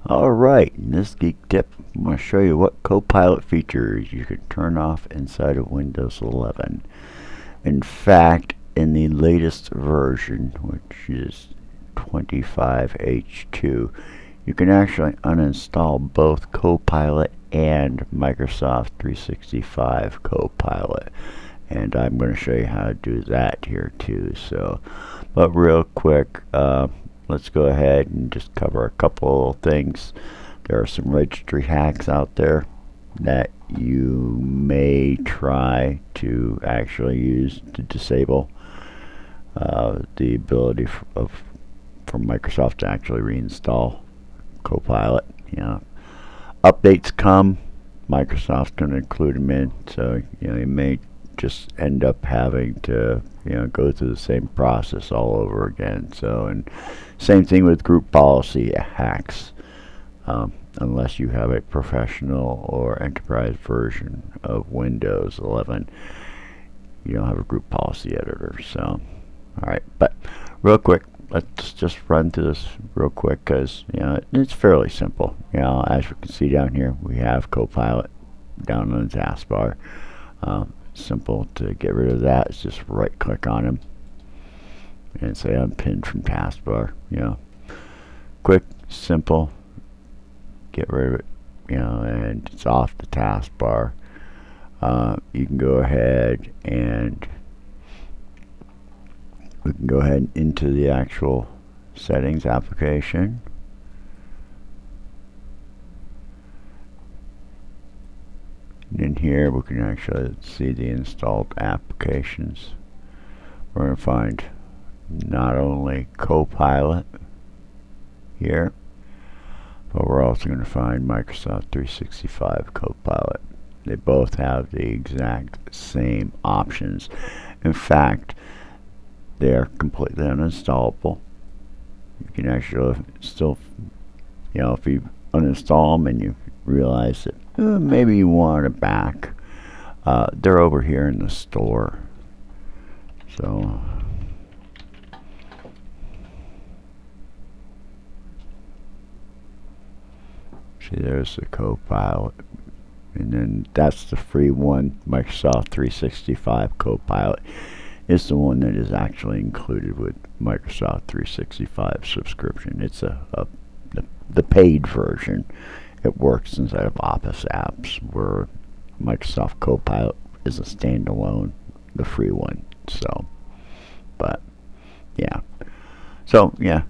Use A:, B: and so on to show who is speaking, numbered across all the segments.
A: Alright, in this geek tip, I'm going to show you what Copilot features you can turn off inside of Windows 11. In fact, in the latest version, which is 25H2, you can actually uninstall both Copilot and Microsoft 365 Copilot. And I'm going to show you how to do that here too. But real quick, let's go ahead and just cover a couple of things. There are some registry hacks out there that you may try to actually use to disable the ability for Microsoft to actually reinstall Copilot. Updates come, Microsoft's going to include them in, so you may just end up having to go through the same process all over again. And same thing with group policy hacks. Unless you have a professional or enterprise version of Windows 11, you don't have a group policy editor. Alright, but real quick, let's just run through this real quick because it's fairly simple. As you can see down here, we have Copilot down on the taskbar. Simple to get rid of that. It's just right click on him and say unpinned from taskbar. Quick, simple, get rid of it, and it's off the taskbar. You can go ahead and we can go ahead into the actual settings application. And in here we can actually see the installed applications. We're going to find not only Copilot here, but we're also going to find Microsoft 365 Copilot. They both have the exact same options. In fact, they are completely uninstallable. You can actually still, if you uninstall them and you realize that maybe you want it back, they're over here in the store. So see, there's the Copilot, and then that's the free one. Microsoft 365 Copilot is the one that is actually included with Microsoft 365 subscription. It's the paid version. It works inside of Office apps, where Microsoft Copilot is a standalone, the free one.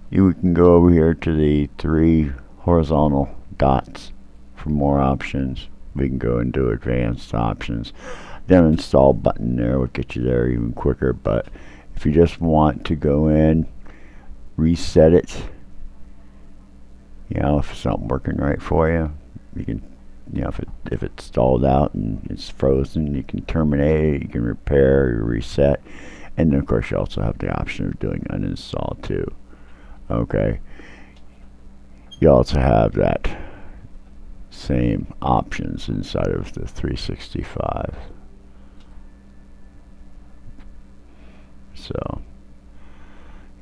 A: You can go over here to the three horizontal dots for more options. We can go into advanced options. The uninstall button there will get you there even quicker, but if you just want to go in, reset it, if it's not working right for you, you can, if it's stalled out and it's frozen, you can terminate it, you can repair, you reset, and then of course you also have the option of doing uninstall too. Okay, you also have that same options inside of the 365. So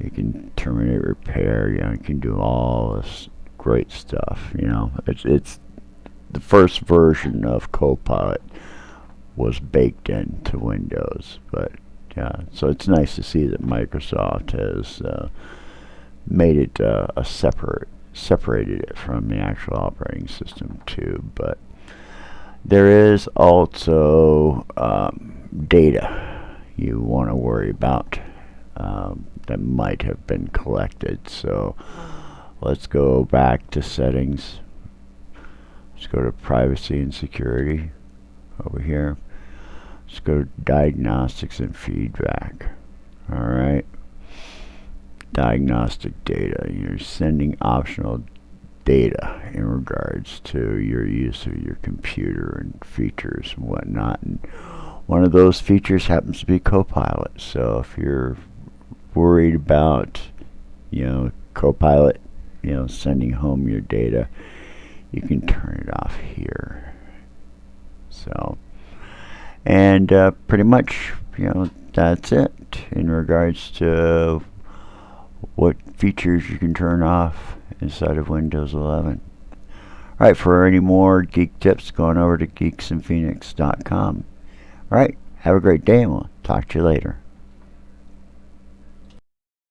A: you can terminate, repair, you can do all this great stuff. It's the first version of Copilot was baked into Windows, but so it's nice to see that Microsoft has made it separated it from the actual operating system too. But there is also data you want to worry about that might have been collected. So let's go back to settings. Let's go to privacy and security over here. Let's go to diagnostics and feedback. Alright, diagnostic data. You're sending optional data in regards to your use of your computer and features and whatnot, and one of those features happens to be Copilot. So if you're worried about Copilot sending home your data, you can turn it off here. And pretty much that's it in regards to what features you can turn off inside of Windows 11. Alright, for any more geek tips, go on over to geeksinphoenix.com. Alright, have a great day and we'll talk to you later.